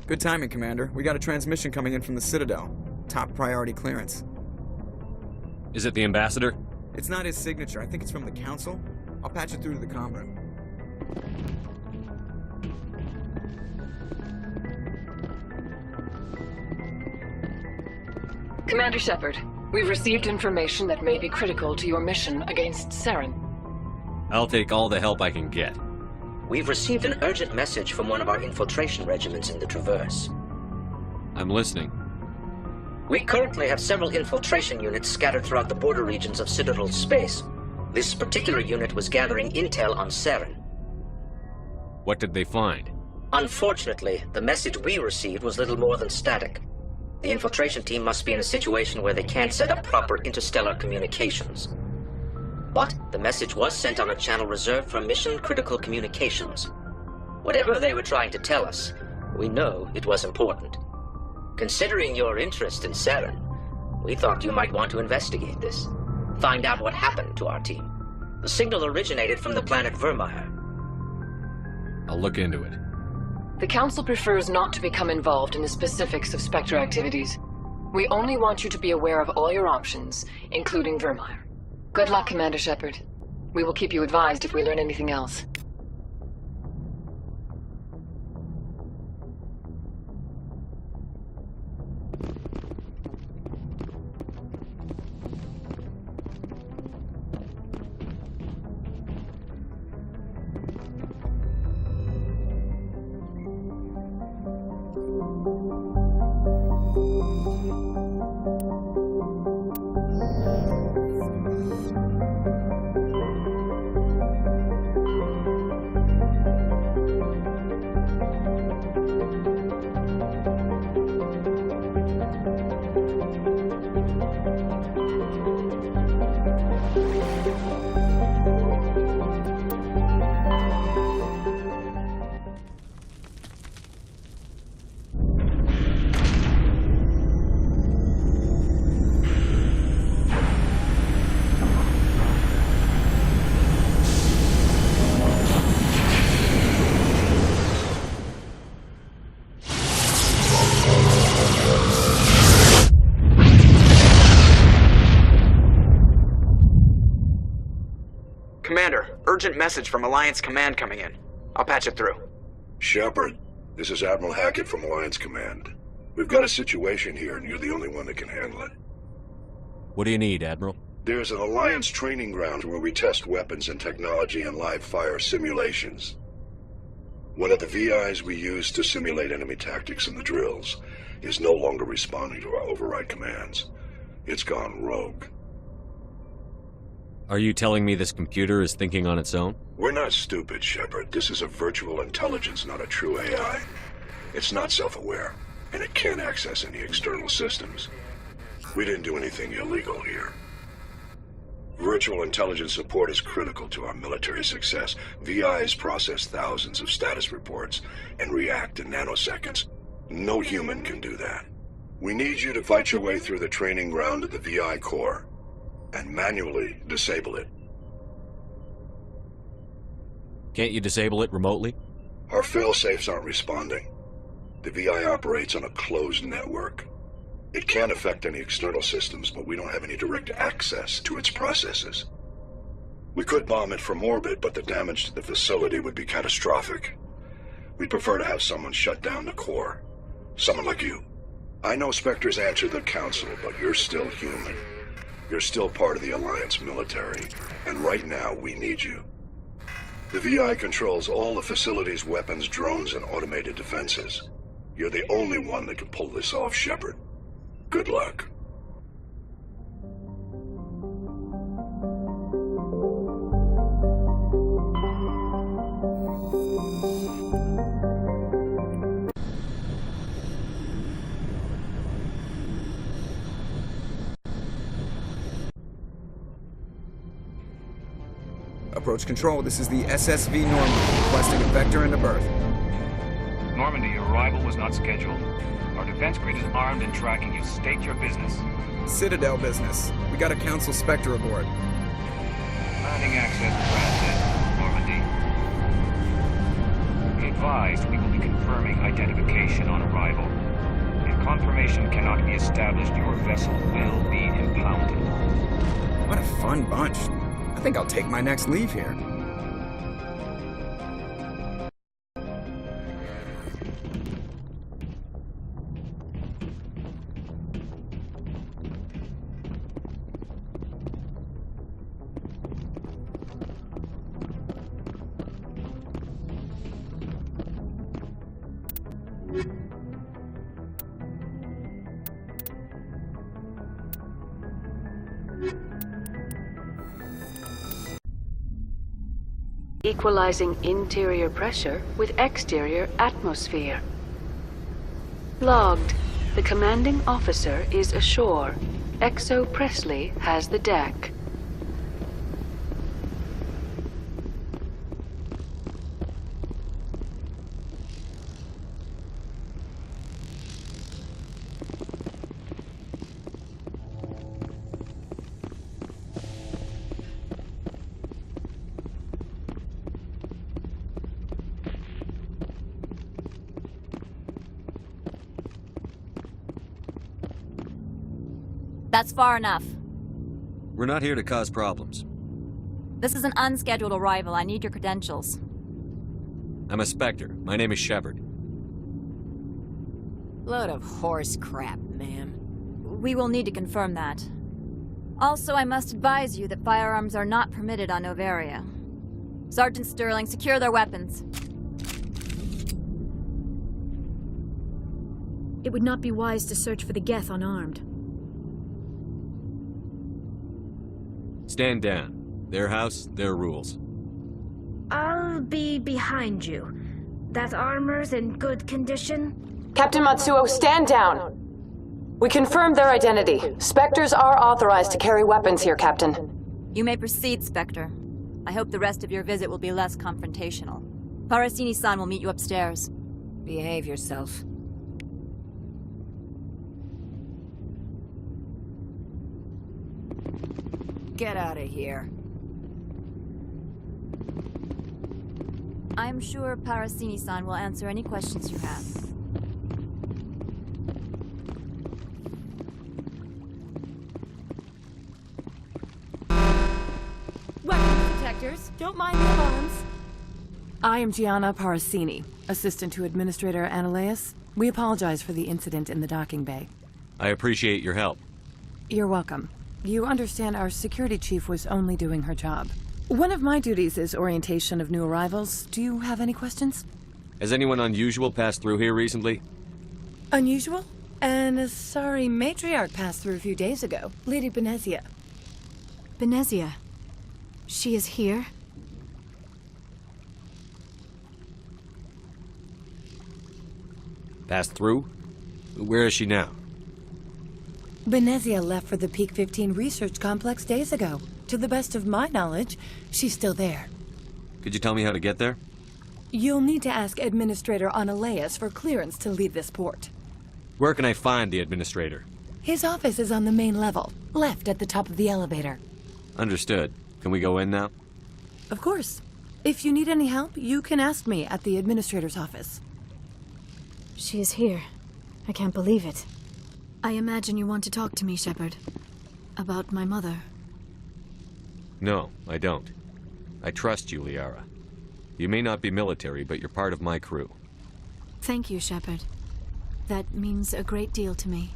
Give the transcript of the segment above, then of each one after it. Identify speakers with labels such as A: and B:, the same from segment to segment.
A: Good timing, Commander. We got a transmission coming in from the Citadel. Top priority clearance.
B: Is it the Ambassador?
A: It's not his signature. I think it's from the Council. I'll patch it through to the comm room.
C: Commander Shepard, we've received information that may be critical to your mission against Saren.
B: I'll take all the help I can get.
D: We've received an urgent message from one of our infiltration regiments in the Traverse.
B: I'm listening.
D: We currently have several infiltration units scattered throughout the border regions of Citadel space. This particular unit was gathering intel on Saren.
B: What did they find?
D: Unfortunately, the message we received was little more than static. The infiltration team must be in a situation where they can't set up proper interstellar communications. But the message was sent on a channel reserved for mission-critical communications. Whatever they were trying to tell us, we know it was important. Considering your interest in Saren, we thought you might want to investigate this. Find out what happened to our team. The signal originated from the planet Vermeer.
B: I'll look into it.
C: The Council prefers not to become involved in the specifics of Spectre activities. We only want you to be aware of all your options, including Vermeer. Good luck, Commander Shepard. We will keep you advised if we learn anything else.
A: Commander, urgent message from Alliance Command coming in. I'll patch it through.
E: Shepard, this is Admiral Hackett from Alliance Command. We've got a situation here, and you're the only one that can handle it.
B: What do you need, Admiral?
E: There's an Alliance training ground where we test weapons and technology in live fire simulations. One of the VIs we use to simulate enemy tactics in the drills is no longer responding to our override commands. It's gone rogue.
B: Are you telling me this computer is thinking on its own?
E: We're not stupid, Shepard. This is a virtual intelligence, not a true AI. It's not self-aware, and it can't access any external systems. We didn't do anything illegal here. Virtual intelligence support is critical to our military success. VIs process thousands of status reports and react in nanoseconds. No human can do that. We need you to fight your way through the training ground of the VI core and manually disable it.
B: Can't you disable it remotely?
E: Our fail-safes aren't responding. The VI operates on a closed network. It can affect any external systems, but we don't have any direct access to its processes. We could bomb it from orbit, but the damage to the facility would be catastrophic. We'd prefer to have someone shut down the core. Someone like you. I know Spectres answer the Council, but you're still human. You're still part of the Alliance military, and right now we need you. The VI controls all the facility's weapons, drones, and automated defenses. You're the only one that can pull this off, Shepard. Good luck.
A: Approach control, this is the SSV Normandy, requesting a vector into berth.
F: Normandy, your arrival was not scheduled. Our defense grid is armed and tracking you. State your business.
A: Citadel business. We got a Council Spectre aboard.
F: Landing access granted, Normandy. advised, we will be confirming identification on arrival. If confirmation cannot be established, your vessel will be impounded.
G: What a fun bunch. I think I'll take my next leave here.
H: Equalizing interior pressure with exterior atmosphere. Logged. The commanding officer is ashore. Exo Presley has the deck.
I: That's far enough.
B: We're not here to cause problems.
I: This is an unscheduled arrival. I need your credentials.
B: I'm a Spectre. My name is Shepard.
J: Load of horse crap, ma'am.
I: We will need to confirm that. Also, I must advise you that firearms are not permitted on Novaria. Sergeant Sterling, secure their weapons.
K: It would not be wise to search for the Geth unarmed.
B: Stand down. Their house, their rules.
K: I'll be behind you. That armor's in good condition?
C: Captain Matsuo, stand down! We confirmed their identity. Spectres are authorized to carry weapons here, Captain.
I: You may proceed, Spectre. I hope the rest of your visit will be less confrontational. Parasini-san will meet you upstairs.
J: Behave yourself. Get out of here.
I: I'm sure Parasini-san will answer any questions you have.
K: Weapons detectors, don't mind the alarms.
L: I am Gianna Parasini, assistant to Administrator Ananias. We apologize for the incident in the docking bay.
B: I appreciate your help.
L: You're welcome. You understand our security chief was only doing her job. One of my duties is orientation of new arrivals. Do you have any questions?
B: Has anyone unusual passed through here recently?
L: Unusual? And a sorry matriarch passed through a few days ago. Lady Benezia.
K: Benezia. She is here?
B: Passed through? Where is she now?
L: Benezia left for the Peak 15 research complex days ago. To the best of my knowledge, she's still there.
B: Could you tell me how to get there?
L: You'll need to ask Administrator Ananias for clearance to leave this port.
B: Where can I find the Administrator?
L: His office is on the main level, left at the top of the elevator.
B: Understood. Can we go in now?
L: Of course. If you need any help, you can ask me at the Administrator's office.
K: She is here. I can't believe it. I imagine you want to talk to me, Shepard. About my mother.
B: No, I don't. I trust you, Liara. You may not be military, but you're part of my crew.
K: Thank you, Shepard. That means a great deal to me.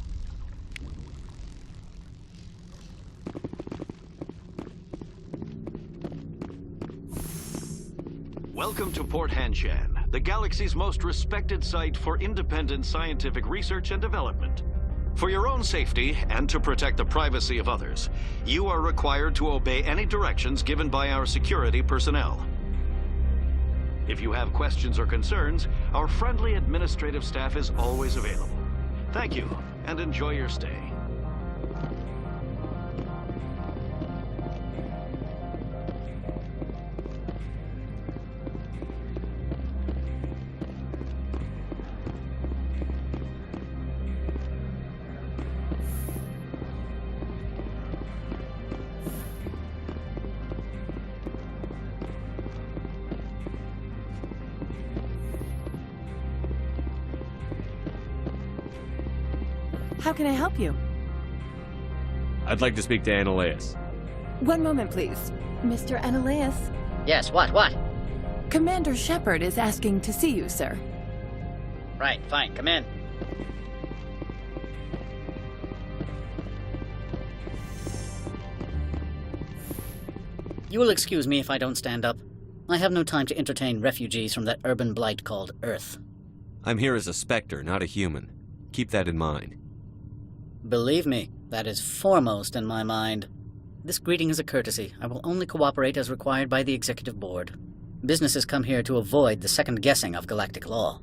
M: Welcome to Port Hanshan, the galaxy's most respected site for independent scientific research and development. For your own safety and to protect the privacy of others, you are required to obey any directions given by our security personnel. If you have questions or concerns, our friendly administrative staff is always available. Thank you, and enjoy your stay.
L: How can I help you?
B: I'd like to speak to Annaleus.
L: One moment, please. Mr. Annaleus?
N: Yes, what?
L: Commander Shepard is asking to see you, sir.
N: Right, fine, come in. You will excuse me if I don't stand up. I have no time to entertain refugees from that urban blight called Earth.
B: I'm here as a Spectre, not a human. Keep that in mind.
N: Believe me, that is foremost in my mind. This greeting is a courtesy. I will only cooperate as required by the Executive Board. Businesses come here to avoid the second guessing of galactic law.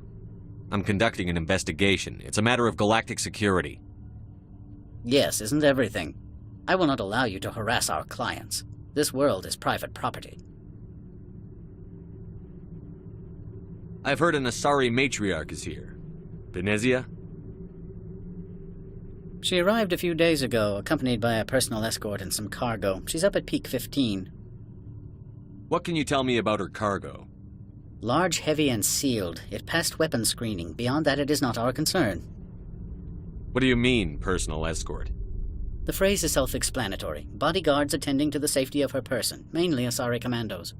B: I'm conducting an investigation. It's a matter of galactic security.
N: Yes, isn't everything? I will not allow you to harass our clients. This world is private property.
B: I've heard an Asari matriarch is here. Benezia?
N: She arrived a few days ago, accompanied by a personal escort and some cargo. She's up at Peak 15.
B: What can you tell me about her cargo?
N: Large, heavy, and sealed. It passed weapons screening. Beyond that, it is not our concern.
B: What do you mean, personal escort?
N: The phrase is self-explanatory. Bodyguards attending to the safety of her person, mainly Asari commandos.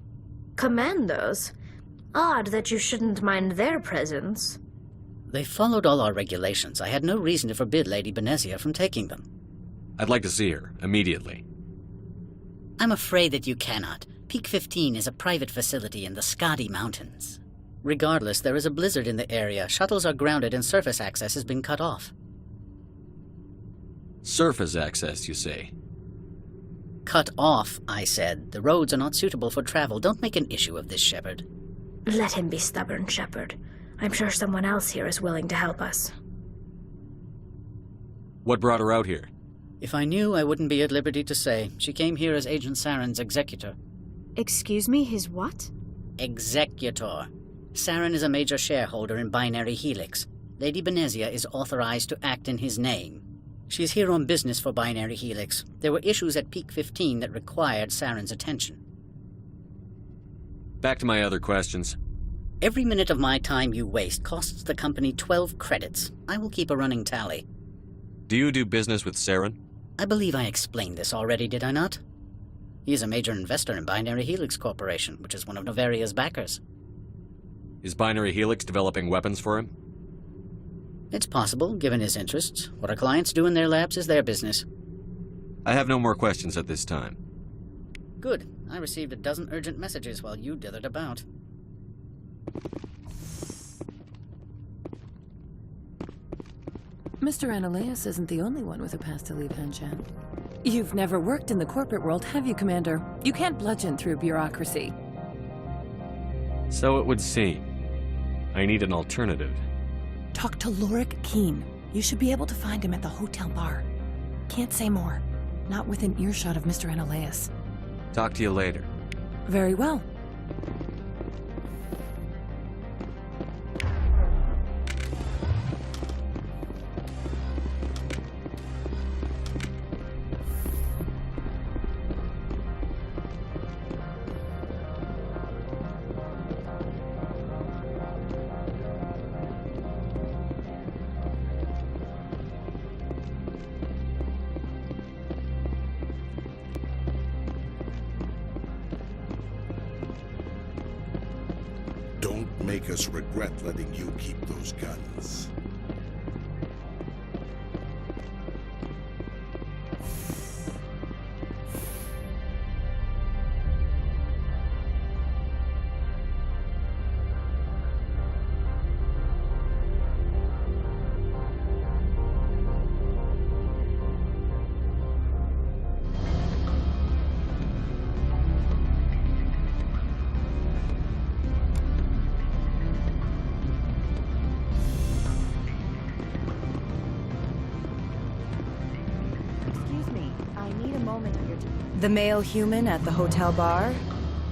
O: Commandos? Odd that you shouldn't mind their presence.
N: They followed all our regulations. I had no reason to forbid Lady Benezia from taking them.
B: I'd like to see her, immediately.
N: I'm afraid that you cannot. Peak 15 is a private facility in the Skadi Mountains. Regardless, there is a blizzard in the area. Shuttles are grounded and surface access has been cut off.
B: Surface access, you say?
N: Cut off, I said. The roads are not suitable for travel. Don't make an issue of this, Shepard.
O: Let him be stubborn, Shepard. I'm sure someone else here is willing to help us.
B: What brought her out here?
N: If I knew, I wouldn't be at liberty to say. She came here as Agent Saren's executor.
K: Excuse me, his what?
N: Executor. Saren is a major shareholder in Binary Helix. Lady Benezia is authorized to act in his name. She's here on business for Binary Helix. There were issues at Peak 15 that required Saren's attention.
B: Back to my other questions.
N: Every minute of my time you waste costs the company 12 credits. I will keep a running tally.
B: Do you do business with Saren?
N: I believe I explained this already, did I not? He is a major investor in Binary Helix Corporation, which is one of Novaria's backers.
B: Is Binary Helix developing weapons for him?
N: It's possible, given his interests. What our clients do in their labs is their business.
B: I have no more questions at this time.
N: Good. I received a dozen urgent messages while you dithered about.
L: Mr. Annaleus isn't the only one with a pass to leave Hanshan. You've never worked in the corporate world, have you, Commander? You can't bludgeon through bureaucracy.
B: So it would seem. I need an alternative.
L: Talk to Lorik Keen. You should be able to find him at the hotel bar. Can't say more. Not within earshot of Mr. Annaleus.
B: Talk to you later.
L: Very well.
E: Don't make us regret letting you keep those guns.
P: The male human at the hotel bar?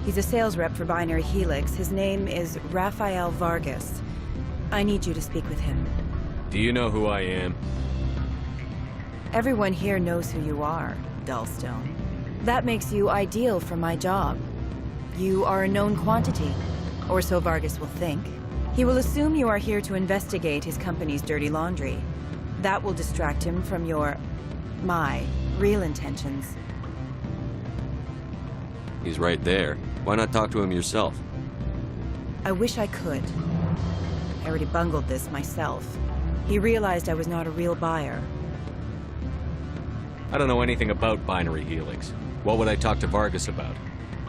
P: He's a sales rep for Binary Helix. His name is Rafael Vargas. I need you to speak with him.
B: Do you know who I am?
P: Everyone here knows who you are, Dullstone. That makes you ideal for my job. You are a known quantity, or so Vargas will think. He will assume you are here to investigate his company's dirty laundry. That will distract him from my real intentions.
B: He's right there. Why not talk to him yourself?
P: I wish I could. I already bungled this myself. He realized I was not a real buyer.
B: I don't know anything about Binary Helix. What would I talk to Vargas about?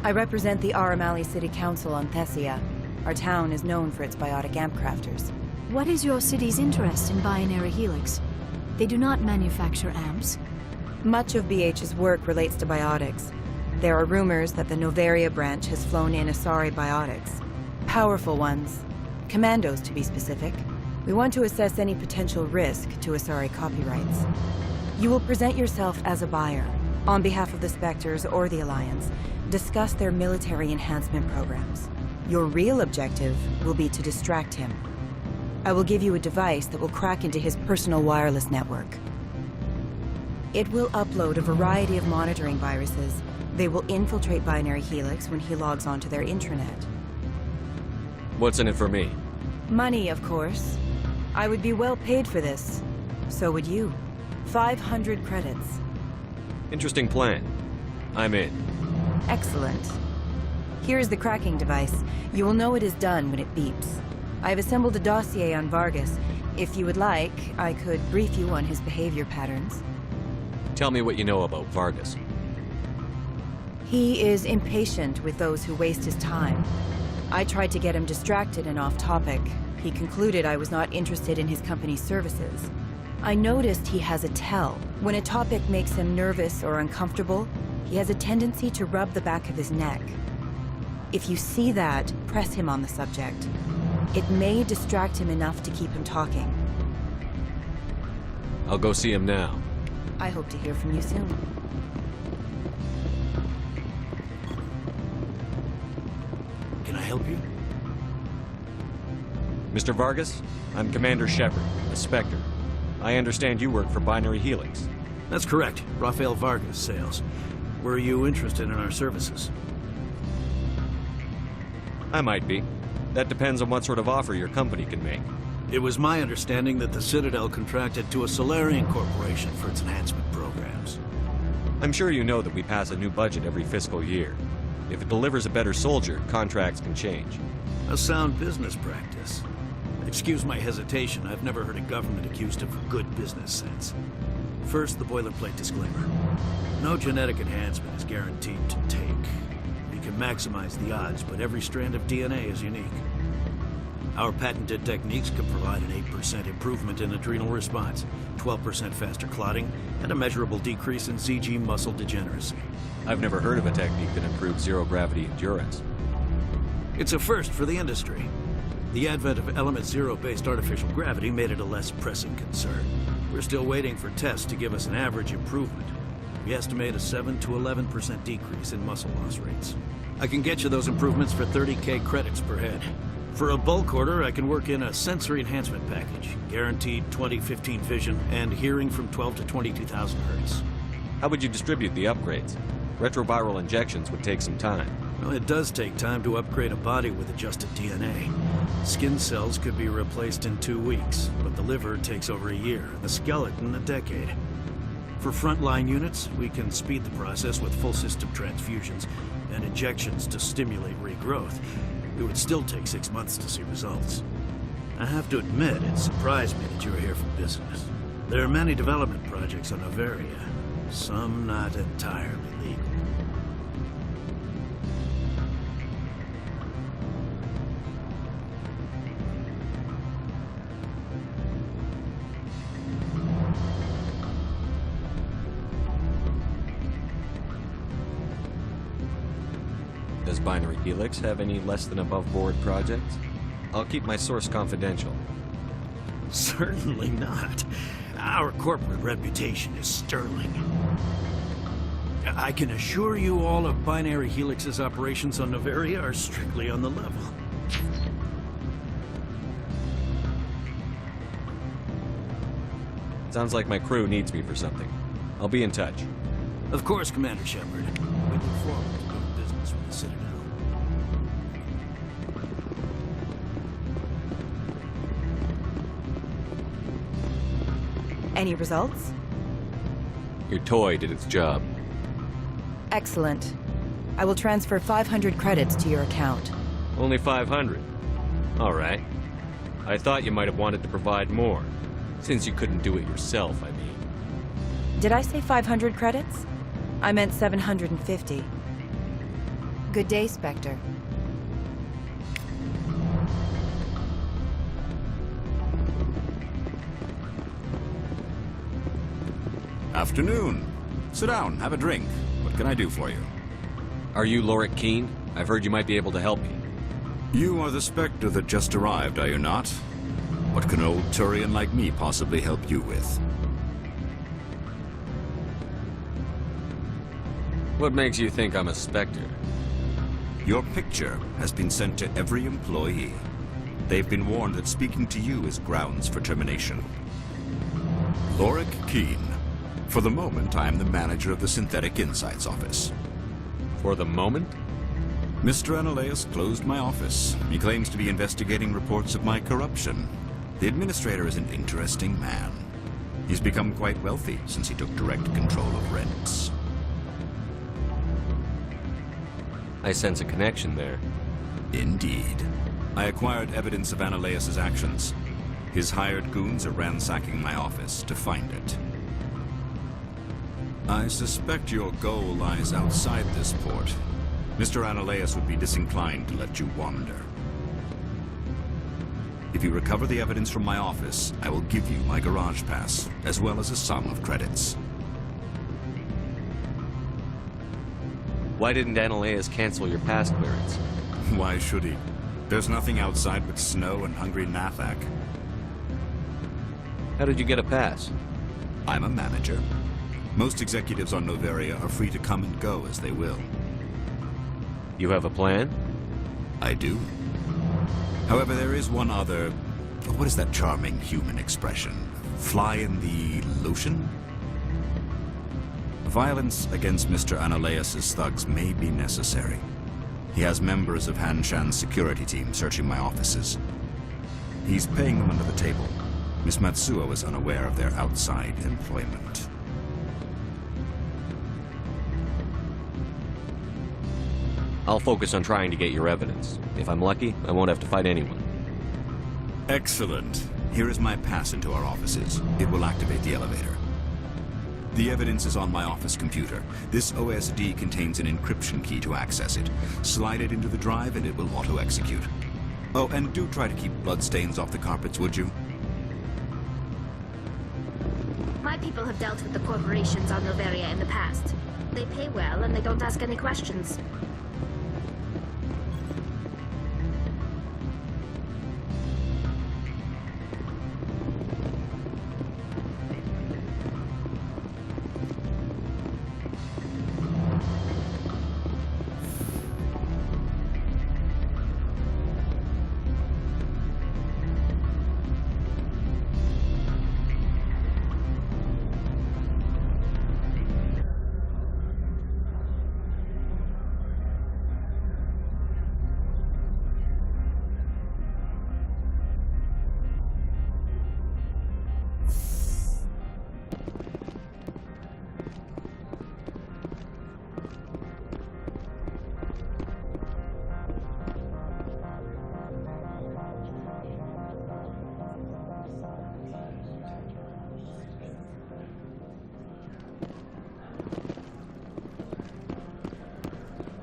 P: I represent the Aramali City Council on Thessia. Our town is known for its biotic amp crafters.
K: What is your city's interest in Binary Helix? They do not manufacture amps.
P: Much of BH's work relates to biotics. There are rumors that the Noveria branch has flown in Asari biotics. Powerful ones. Commandos, to be specific. We want to assess any potential risk to Asari copyrights. You will present yourself as a buyer, on behalf of the Spectres or the Alliance. Discuss their military enhancement programs. Your real objective will be to distract him. I will give you a device that will crack into his personal wireless network. It will upload a variety of monitoring viruses. They will infiltrate Binary Helix when he logs onto their intranet.
B: What's in it for me?
P: Money, of course. I would be well paid for this. So would you. 500 credits.
B: Interesting plan. I'm in.
P: Excellent. Here's the cracking device. You will know it is done when it beeps. I have assembled a dossier on Vargas. If you would like, I could brief you on his behavior patterns.
B: Tell me what you know about Vargas.
P: He is impatient with those who waste his time. I tried to get him distracted and off topic. He concluded I was not interested in his company's services. I noticed he has a tell. When a topic makes him nervous or uncomfortable, he has a tendency to rub the back of his neck. If you see that, press him on the subject. It may distract him enough to keep him talking.
B: I'll go see him now.
P: I hope to hear from you soon.
Q: Can I help you?
B: Mr. Vargas, I'm Commander Shepard, a Spectre. I understand you work for Binary Helix.
Q: That's correct. Rafael Vargas, sales. Were you interested in our services?
B: I might be. That depends on what sort of offer your company can make.
Q: It was my understanding that the Citadel contracted to a Solarian corporation for its enhancement programs.
B: I'm sure you know that we pass a new budget every fiscal year. If it delivers a better soldier, contracts can change.
Q: A sound business practice. Excuse my hesitation, I've never heard a government accused of good business sense. First, the boilerplate disclaimer. No genetic enhancement is guaranteed to take. We can maximize the odds, but every strand of DNA is unique. Our patented techniques can provide an 8% improvement in adrenal response, 12% faster clotting, and a measurable decrease in CG muscle degeneracy.
B: I've never heard of a technique that improves zero-gravity endurance.
Q: It's a first for the industry. The advent of element zero-based artificial gravity made it a less pressing concern. We're still waiting for tests to give us an average improvement. We estimate a 7 to 11% decrease in muscle loss rates. I can get you those improvements for 30K credits per head. For a bulk order, I can work in a sensory enhancement package, guaranteed 20/15 vision, and hearing from 12 to 22,000 hertz.
B: How would you distribute the upgrades? Retroviral injections would take some time.
Q: Well, it does take time to upgrade a body with adjusted DNA. Skin cells could be replaced in 2 weeks, but the liver takes over a year, and the skeleton a decade. For frontline units, we can speed the process with full system transfusions and injections to stimulate regrowth. It would still take 6 months to see results. I have to admit, it surprised me that you were here for business. There are many development projects on Noveria, some not entirely legal.
B: Does Binary Helix have any less than above-board projects? I'll keep my source confidential.
Q: Certainly not. Our corporate reputation is sterling. I can assure you all of Binary Helix's operations on Noveria are strictly on the level.
B: Sounds like my crew needs me for something. I'll be in touch.
Q: Of course, Commander Shepard. We look forward to doing business with the Citadel.
P: Any results?
B: Your toy did its job.
P: Excellent. I will transfer 500 credits to your account.
B: Only 500. All right. I thought you might have wanted to provide more, since you couldn't do it yourself, I mean.
P: Did I say 500 credits? I meant 750. Good day, Spectre.
R: Afternoon. Sit down, have a drink. What can I do for you?
B: Are you Lorik Keene? I've heard you might be able to help me.
R: You are the Spectre that just arrived, are you not? What can an old Turian like me possibly help you with?
B: What makes you think I'm a Spectre?
R: Your picture has been sent to every employee. They've been warned that speaking to you is grounds for termination. Lorik Keene. For the moment, I am the manager of the Synthetic Insights office.
B: For the moment?
R: Mr. Analaeus closed my office. He claims to be investigating reports of my corruption. The administrator is an interesting man. He's become quite wealthy since he took direct control of rents.
B: I sense a connection there.
R: Indeed. I acquired evidence of Analaeus' actions. His hired goons are ransacking my office to find it. I suspect your goal lies outside this port. Mr. Analaeus would be disinclined to let you wander. If you recover the evidence from my office, I will give you my garage pass, as well as a sum of credits.
B: Why didn't Analaeus cancel your pass clearance?
R: Why should he? There's nothing outside but snow and hungry Nathak.
B: How did you get a pass?
R: I'm a manager. Most executives on Noveria are free to come and go as they will.
B: You have a plan?
R: I do. However, there is one other... What is that charming human expression? Fly in the lotion? Violence against Mr. Analaeus' thugs may be necessary. He has members of Hanshan's security team searching my offices. He's paying them under the table. Miss Matsuo is unaware of their outside employment.
B: I'll focus on trying to get your evidence. If I'm lucky, I won't have to fight anyone.
R: Excellent. Here is my pass into our offices. It will activate the elevator. The evidence is on my office computer. This OSD contains an encryption key to access it. Slide it into the drive and it will auto-execute. Oh, and do try to keep bloodstains off the carpets, would you?
O: My people have dealt with the corporations on Noveria in the past. They pay well and they don't ask any questions.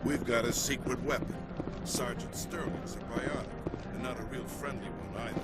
S: We've got a secret weapon. Sergeant Sterling's a biotic, and not a real friendly one either.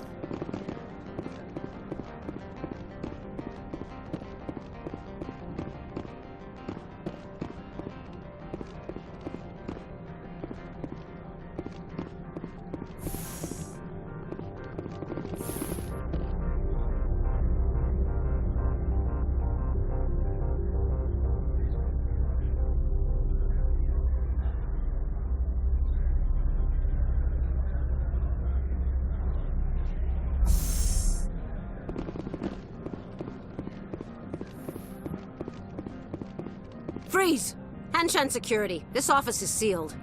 J: Freeze! Hanshan security. This office is sealed.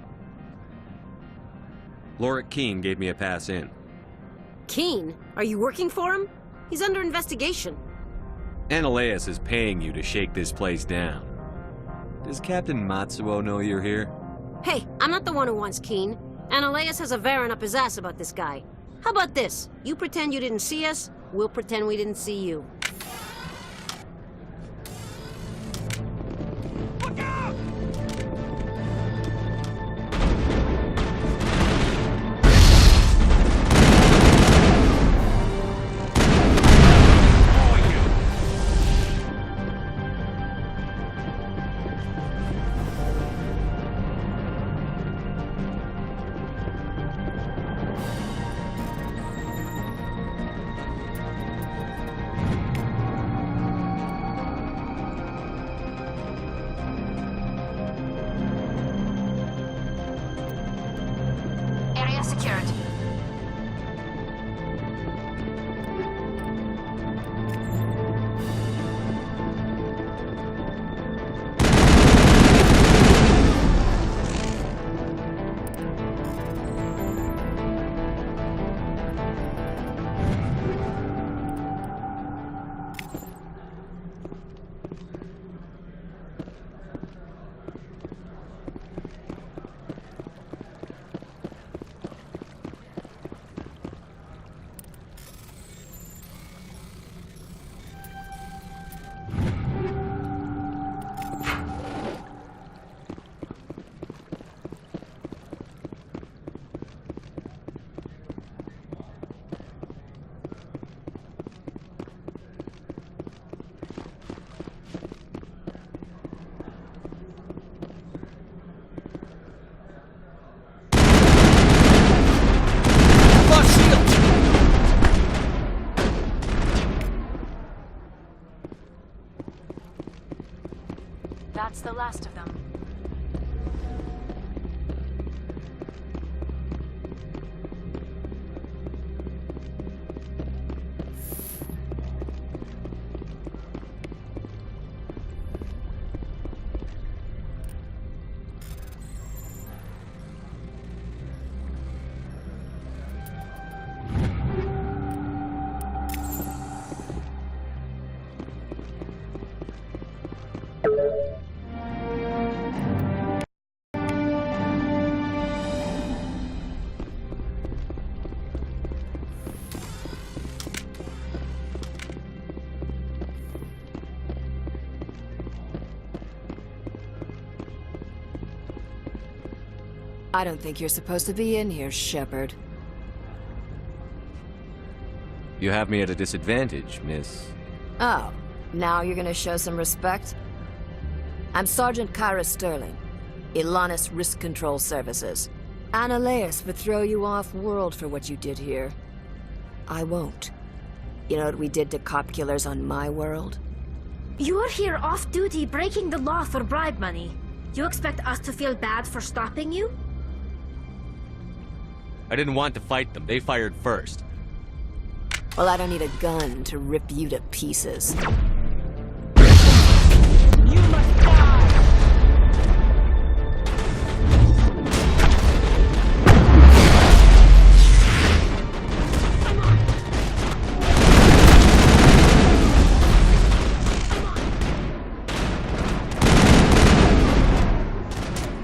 B: Lorik Keene gave me a pass in.
J: Keene? Are you working for him? He's under investigation.
B: Analeus is paying you to shake this place down. Does Captain Matsuo know you're here?
J: Hey, I'm not the one who wants Keen. Analeus has a Varen up his ass about this guy. How about this? You pretend you didn't see us, we'll pretend we didn't see you.
O: Area secured.
K: That's the last of them.
T: I don't think you're supposed to be in here, Shepard.
B: You have me at a disadvantage, miss.
T: Oh, now you're gonna show some respect? I'm Sergeant Kyra Sterling, Ilanis Risk Control Services. Analeus would throw you off-world for what you did here. I won't. You know what we did to cop killers on my world?
O: You're here off-duty breaking the law for bribe money. You expect us to feel bad for stopping you?
B: I didn't want to fight them. They fired first.
T: Well, I don't need a gun to rip you to pieces.
O: You must die!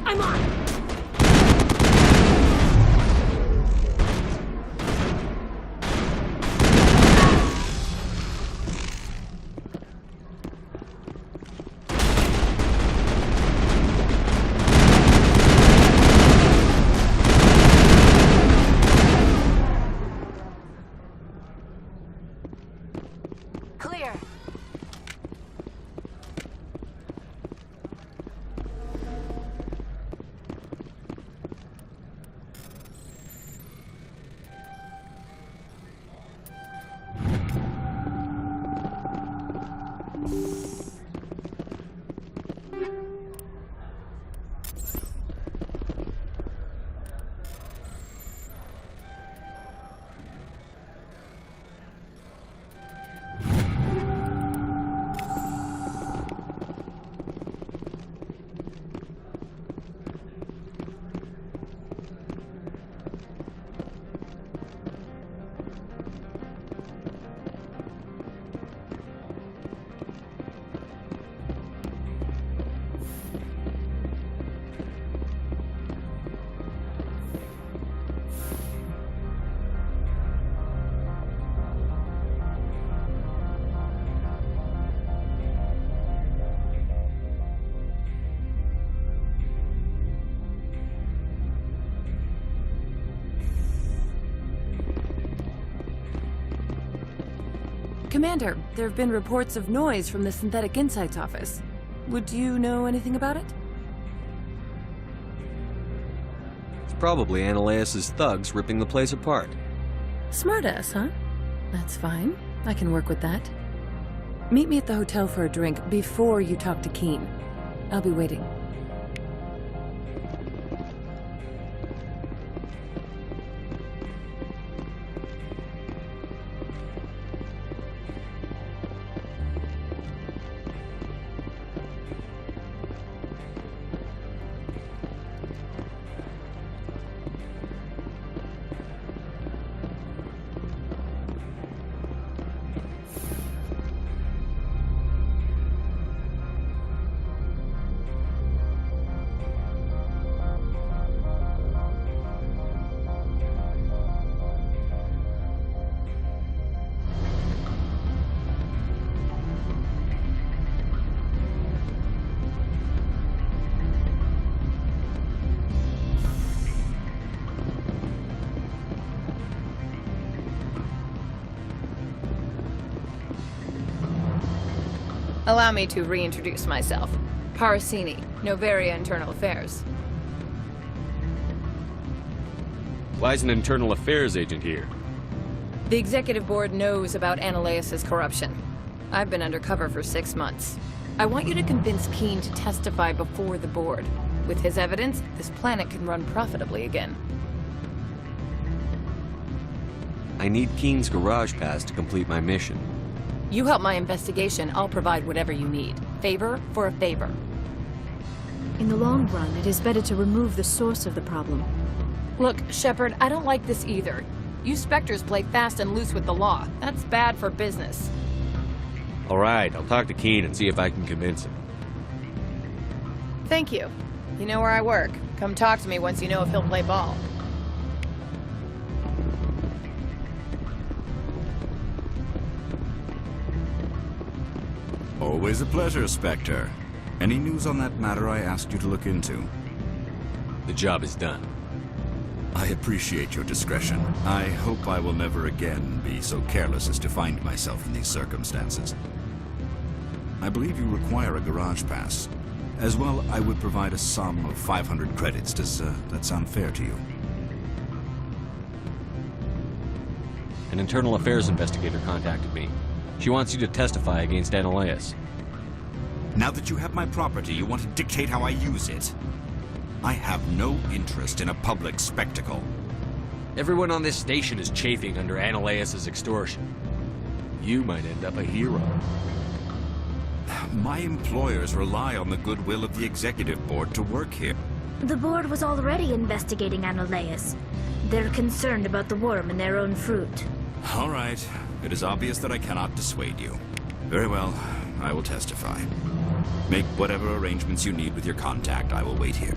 O: I'm on!
L: Commander, there have been reports of noise from the Synthetic Insights office. Would you know anything about it?
B: It's probably Ananias' thugs ripping the place apart.
L: Smartass, huh? That's fine. I can work with that. Meet me at the hotel for a drink before you talk to Keen. I'll be waiting.
U: Allow me to reintroduce myself. Parasini, Novaria Internal Affairs.
B: Why is an internal affairs agent here?
U: The executive board knows about Ananias' corruption. I've been undercover for 6 months. I want you to convince Keen to testify before the board. With his evidence, this planet can run profitably again.
B: I need Keen's garage pass to complete my mission.
U: You help my investigation, I'll provide whatever you need. Favor for a favor.
K: In the long run, it is better to remove the source of the problem.
U: Look, Shepard, I don't like this either. You Spectres play fast and loose with the law. That's bad for business.
B: All right, I'll talk to Keen and see if I can convince him.
U: Thank you. You know where I work. Come talk to me once you know if he'll play ball.
R: Always a pleasure, Spectre. Any news on that matter I asked you to look into?
B: The job is done.
R: I appreciate your discretion. I hope I will never again be so careless as to find myself in these circumstances. I believe you require a garage pass. As well, I would provide a sum of 500 credits. Does that sound fair to you?
B: An internal affairs investigator contacted me. She wants you to testify against Ananias.
R: Now that you have my property, you want to dictate how I use it? I have no interest in a public spectacle.
B: Everyone on this station is chafing under Ananias' extortion. You might end up a hero.
R: My employers rely on the goodwill of the executive board to work here.
O: The board was already investigating Ananias. They're concerned about the worm in their own fruit.
R: All right. It is obvious that I cannot dissuade you. Very well, I will testify. Make whatever arrangements you need with your contact. I will wait here.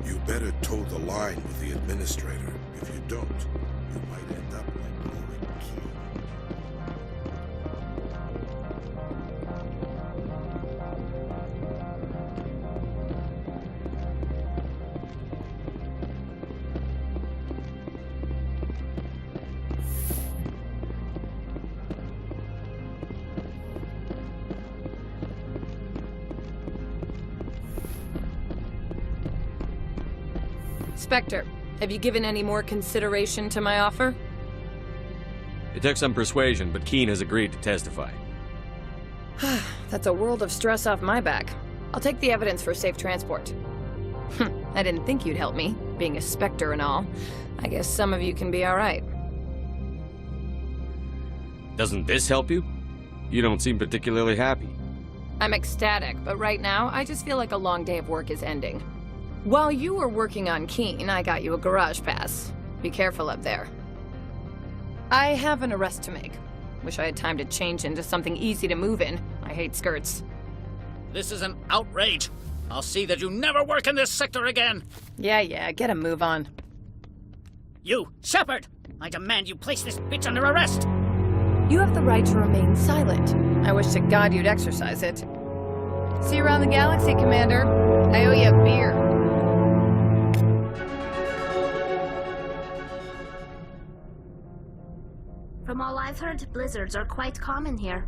S: You better toe the line with the administrator. If you don't, you might end up like Lauren Key.
U: Spectre, have you given any more consideration to my offer?
B: It took some persuasion, but Keen has agreed to testify.
U: That's a world of stress off my back. I'll take the evidence for safe transport. I didn't think you'd help me, being a Spectre and all. I guess some of you can be alright.
B: Doesn't this help you? You don't seem particularly happy.
U: I'm ecstatic, but right now, I just feel like a long day of work is ending. While you were working on Keen, I got you a garage pass. Be careful up there. I have an arrest to make. Wish I had time to change into something easy to move in. I hate skirts.
N: This is an outrage. I'll see that you never work in this sector again.
U: Yeah, get a move on.
N: You, Shepard! I demand you place this bitch under arrest!
U: You have the right to remain silent. I wish to God you'd exercise it. See you around the galaxy, Commander. I owe you a beer.
O: From all I've heard, blizzards are quite common here.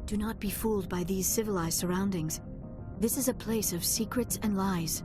K: Do not be fooled by these civilized surroundings. This is a place of secrets and lies.